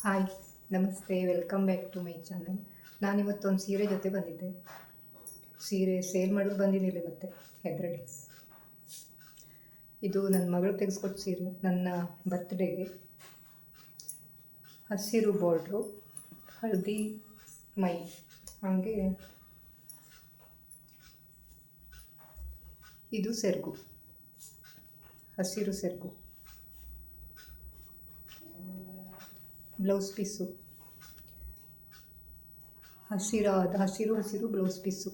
Hi, ನಮಸ್ತೆ, welcome back to my channel. ನಾನಿವತ್ತೊಂದು ಸೀರೆ ಜೊತೆ ಬಂದಿದ್ದೆ. ಸೀರೆ ಸೇಲ್ ಮಾಡೋದು ಬಂದಿದ್ದಿಲ್ಲ ಇವತ್ತೆ, ಹೆದರಡಿ. ಇದು ನನ್ನ ಮಗಳು ತೆಗೆಸ್ಕೊಟ್ಟ ಸೀರೆ, ನನ್ನ ಬರ್ತ್ಡೇಗೆ. ಹಸಿರು ಬಾರ್ಡ್ರು, ಹಳದಿ ಮೈ, ಹಾಗೆ ಇದು ಸೆರಗು, ಹಸಿರು ಸೆರಗು. ಬ್ಲೌಸ್ ಪೀಸು ಹಸಿರು ಬ್ಲೌಸ್ ಪೀಸು.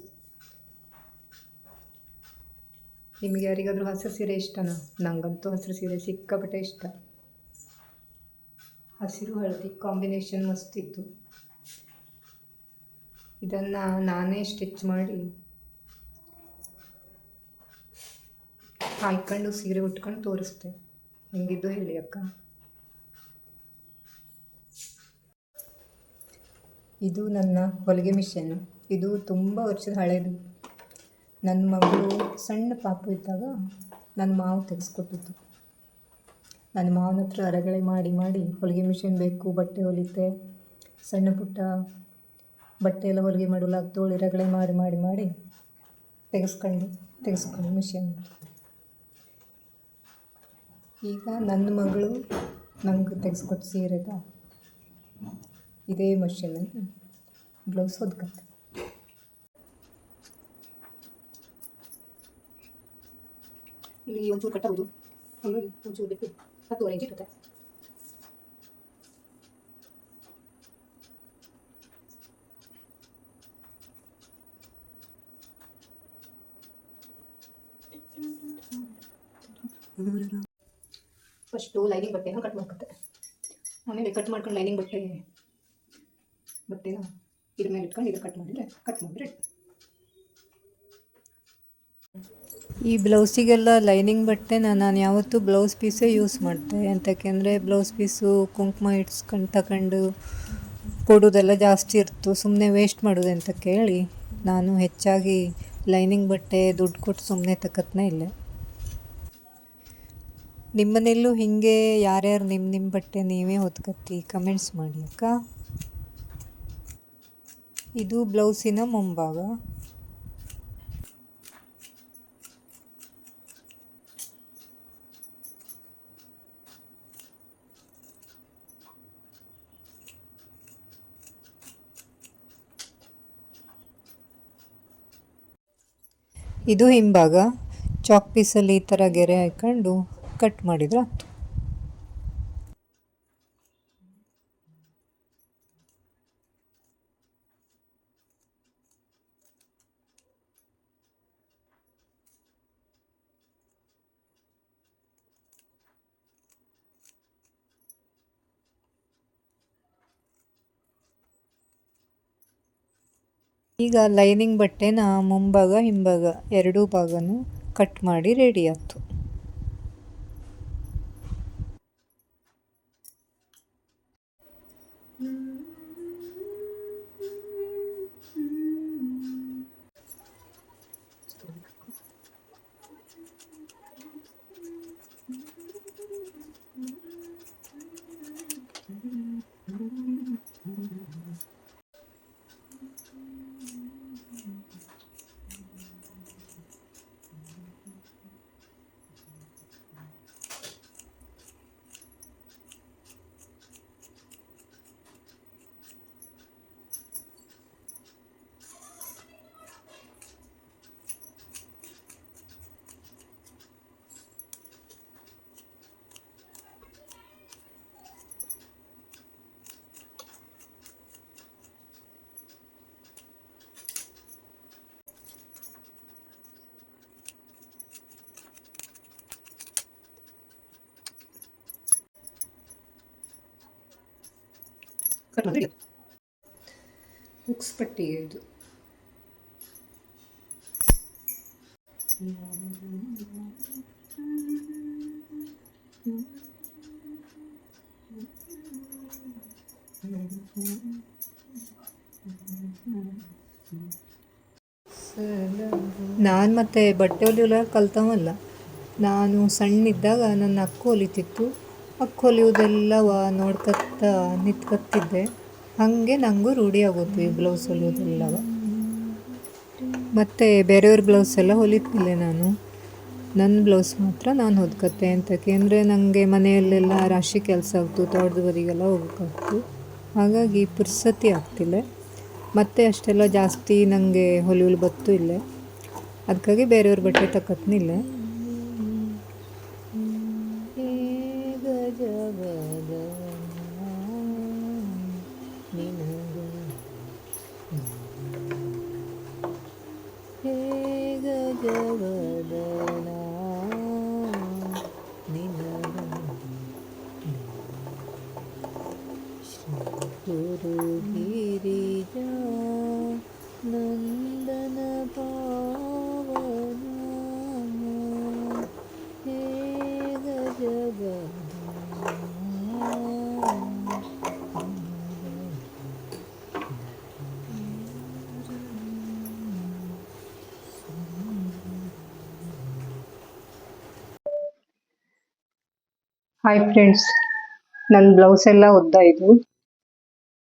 ನಿಮಗೆ ಯಾರಿಗಾದರೂ ಹಸಿರು ಸೀರೆ ಇಷ್ಟನಾ? ನನಗಂತೂ ಹಸಿರು ಸೀರೆ ಸಿಕ್ಕಾಪಟ್ಟೆ ಇಷ್ಟ. ಹಸಿರು ಹಳದಿ ಕಾಂಬಿನೇಷನ್ ಮಸ್ತಿತ್ತು. ಇದನ್ನು ನಾನೇ ಸ್ಟಿಚ್ ಮಾಡಿ ಹಾಯ್ಕೊಂಡು ಸೀರೆ ಉಟ್ಕೊಂಡು ತೋರಿಸ್ತೆ. ಹೆಂಗಿದ್ದು ಹೇಳಿ ಅಕ್ಕ. ಇದು ನನ್ನ ಹೊಲಿಗೆ ಮಿಷನ್ನು. ಇದು ತುಂಬ ವರ್ಷದ ಹಳೇದು. ನನ್ನ ಮಗಳು ಸಣ್ಣ ಪಾಪು ಇದ್ದಾಗ ನನ್ನ ಮಾವು ತೆಗೆಸ್ಕೊಟ್ಟಿದ್ದು. ನನ್ನ ಮಾವನ ಹತ್ರ ಅರಗಳೆ ಮಾಡಿ ಹೊಲಿಗೆ ಮಿಷಿನ್ ಬೇಕು, ಬಟ್ಟೆ ಹೊಲಿತೆ, ಸಣ್ಣ ಪುಟ್ಟ ಬಟ್ಟೆ ಎಲ್ಲ ಹೊಲಿಗೆ ಮಾಡಲಾಗ್ತೋಳು ಅರಗಳೆ ಮಾಡಿ ತೆಗೆಸ್ಕೊಂಡು ಮಿಷನ್. ಈಗ ನನ್ನ ಮಗಳು ನಂಗೆ ತೆಗೆಸ್ಕೊಟ್ಟು ಸೀರೆದ ಇದೇ ಮಷೀನಲ್ಲಿ ಬ್ಲೌಸ್ ಹೊದ್ಕತ್ತೆ. ಇಲ್ಲಿ ಒಂಚೂರು ಕಟ್ಟಬಹುದು, ಆಮೇಲೆ ಒಂಚೂರು ಬಿಟ್ಟು 10 ಇಂಚ್ ಇರುತ್ತೆ. ಫಸ್ಟು ಲೈನಿಂಗ್ ಬಟ್ಟೆನ ಕಟ್ ಮಾಡ್ಕೊತೆ, ಆಮೇಲೆ ಕಟ್ ಮಾಡ್ಕೊಂಡು ಲೈನಿಂಗ್ ಬಟ್ಟೆನ ಇದ್ರ ಮೇಲೆ ಇಟ್ಕೊಂಡು ಇದು ಕಟ್ ಮಾಡಿದ್ರೆ ಈ ಬ್ಲೌಸಿಗೆಲ್ಲ ಲೈನಿಂಗ್ ಬಟ್ಟೆನ ನಾನು ಯಾವತ್ತೂ ಬ್ಲೌಸ್ ಪೀಸೇ ಯೂಸ್ ಮಾಡ್ತೆ. ಅಂತಕ್ಕೆಂದರೆ ಬ್ಲೌಸ್ ಪೀಸು ಕುಂಕುಮ ಇಡ್ಸ್ಕೊಂಡು ತಗೊಂಡು ಕೊಡೋದೆಲ್ಲ ಜಾಸ್ತಿ ಇರ್ತು, ಸುಮ್ಮನೆ ವೇಸ್ಟ್ ಮಾಡೋದು ಅಂತ ಕೇಳಿ ನಾನು ಹೆಚ್ಚಾಗಿ ಲೈನಿಂಗ್ ಬಟ್ಟೆ ದುಡ್ಡು ಕೊಟ್ಟು ಸುಮ್ಮನೆ ತಕ್ಕತ್ನೇ ಇಲ್ಲ. ನಿಮ್ಮನೆಲ್ಲೂ ಹೀಗೆ ಯಾರ್ಯಾರು ನಿಮ್ಮ ಬಟ್ಟೆ ನೀವೇ ಹೊತ್ಕತ್ತಿ ಕಮೆಂಟ್ಸ್ ಮಾಡಿ ಅಕ್ಕ. ಇದು ಬ್ಲೌಸಿನ ಮುಂಭಾಗ. ಇದು ಹಿಂಭಾಗ. ಚಾಕ್ ಪೀಸಲ್ಲಿ ಈ ಥರ ಗೆರೆ ಹಾಕ್ಕೊಂಡು ಕಟ್ ಮಾಡಿದ್ರೆ ಆಯ್ತು. ಈಗ ಲೈನಿಂಗ್ ಬಟ್ಟೆನ ಮುಂಭಾಗ ಹಿಂಭಾಗ ಎರಡೂ ಭಾಗನೂ ಕಟ್ ಮಾಡಿ ರೆಡಿ ಆಯ್ತು. ಹುಕ್ಸ್ ಪಟ್ಟಿ ಇದು. ನಾನು ಮತ್ತೆ ಬಟ್ಟೆ ಹೊಲಿಯೋಲ್ಲ ಕಲ್ತವಲ್ಲ. ನಾನು ಸಣ್ಣಿದ್ದಾಗ ನನ್ನ ಅಕ್ಕ ಹೊಲಿತಿತ್ತು. ಅಕ್ಕ ಹೊಲಿಯೋದೆಲ್ಲವ ನೋಡ್ಕತ್ತ ನಿಂತ್ಕತ್ತಿದ್ದೆ. ಹಾಗೆ ನನಗೂ ರೂಢಿ ಆಗೋದು ಈ ಬ್ಲೌಸ್ ಹೊಲಿಯೋದೆಲ್ಲವ. ಮತ್ತು ಬೇರೆಯವ್ರ ಬ್ಲೌಸ್ ಎಲ್ಲ ಹೊಲಿತಿಲ್ಲ ನಾನು. ನನ್ನ ಬ್ಲೌಸ್ ಮಾತ್ರ ನಾನು ಹೊದ್ಕತ್ತೆ ಅಂತಕ್ಕೆ. ಅಂದರೆ ನನಗೆ ಮನೆಯಲ್ಲೆಲ್ಲ ರಾಶಿ ಕೆಲಸ ಆಗ್ತು, ತೋಟದ ಬದಿಗೆಲ್ಲ ಹೋಗ್ಬೇಕಾಗ್ತು. ಹಾಗಾಗಿ ಪುರ್ಸತಿ ಆಗ್ತಿಲ್ಲ. ಮತ್ತು ಅಷ್ಟೆಲ್ಲ ಜಾಸ್ತಿ ನನಗೆ ಹೊಲಿಯಲು ಬತ್ತು ಇಲ್ಲ. ಅದಕ್ಕಾಗಿ ಬೇರೆಯವ್ರ ಬಟ್ಟೆ ತಕ್ಕತ್ನಿಲ್ಲ. ಗುರು ಗಿರಿಜಾ ನಂದನ ಪಾವನ ಹೇ ಗಜಗದನ. ಹಾಯ್ ಫ್ರೆಂಡ್ಸ್, ನನ್ನ ಬ್ಲೌಸ್ ಎಲ್ಲ ಒದ್ದಾಯಿತು.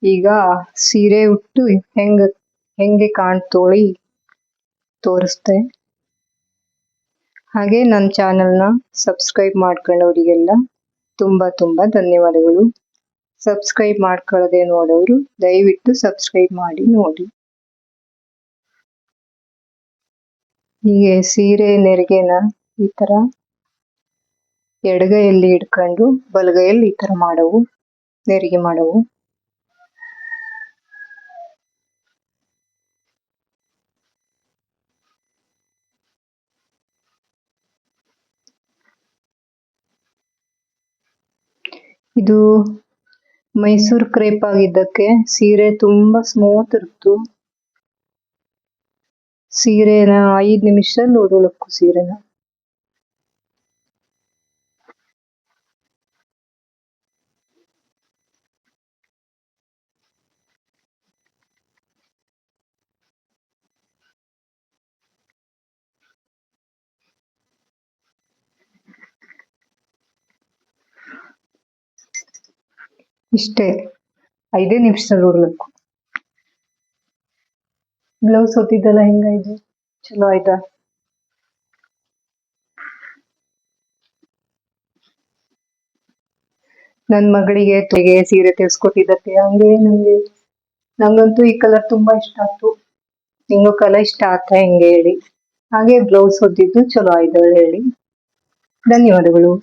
ಈಗ ಸೀರೆ ಉಟ್ಟು ಹೆಂಗೆ ಕಾಣ್ತೋಳಿ ತೋರಿಸ್ತೆ. ಹಾಗೆ ನನ್ನ ಚಾನಲ್ನ ಸಬ್ಸ್ಕ್ರೈಬ್ ಮಾಡ್ಕೊಳ್ಳೋರಿಗೆಲ್ಲ ತುಂಬ ತುಂಬ ಧನ್ಯವಾದಗಳು. ಸಬ್ಸ್ಕ್ರೈಬ್ ಮಾಡ್ಕೊಳ್ಳದೆ ನೋಡೋರು ದಯವಿಟ್ಟು ಸಬ್ಸ್ಕ್ರೈಬ್ ಮಾಡಿ ನೋಡಿ. ಹೀಗೆ ಸೀರೆ ನೆರಿಗೆನ ಈ ಥರ ಎಡಗೈಯಲ್ಲಿ ಇಟ್ಕೊಂಡು ಬಲಗೈಯಲ್ಲಿ ಈ ಥರ ಮಾಡವು, ನೆರಿಗೆ ಮಾಡವು. ಇದು ಮೈಸೂರು ಕ್ರೇಪ್ ಆಗಿದ್ದಕ್ಕೆ ಸೀರೆ ತುಂಬ ಸ್ಮೂತ್ ಇರ್ತು. ಸೀರೆನ 5 ನಿಮಿಷ ನೋಡೋಳಕ್ಕು ಸೀರೆನ. ಇಷ್ಟೇ, 5 ನಿಮಿಷದಲ್ಲಿ ನೋಡ್ಬೇಕು. ಬ್ಲೌಸ್ ಹೊತ್ತಿದ್ದೆಲ್ಲ ಹೆಂಗಾಯ್ತು? ಚಲೋ ಆಯ್ತಾ? ನನ್ನ ಮಗಳಿಗೆ ಸೀರೆ ತೆಗೆಸ್ಕೊಟ್ಟಿದ್ದಕ್ಕೆ ಹಂಗೆ ನಂಗಂತೂ ಈ ಕಲರ್ ತುಂಬಾ ಇಷ್ಟ ಆಯ್ತು. ನಿಂಗೂ ಕಲರ್ ಇಷ್ಟ ಆತ ಹೆಂಗೆ ಹೇಳಿ. ಹಾಗೆ ಬ್ಲೌಸ್ ಹೊತ್ತಿದ್ದು ಚಲೋ ಆಯ್ತು ಹೇಳಿ. ಧನ್ಯವಾದಗಳು.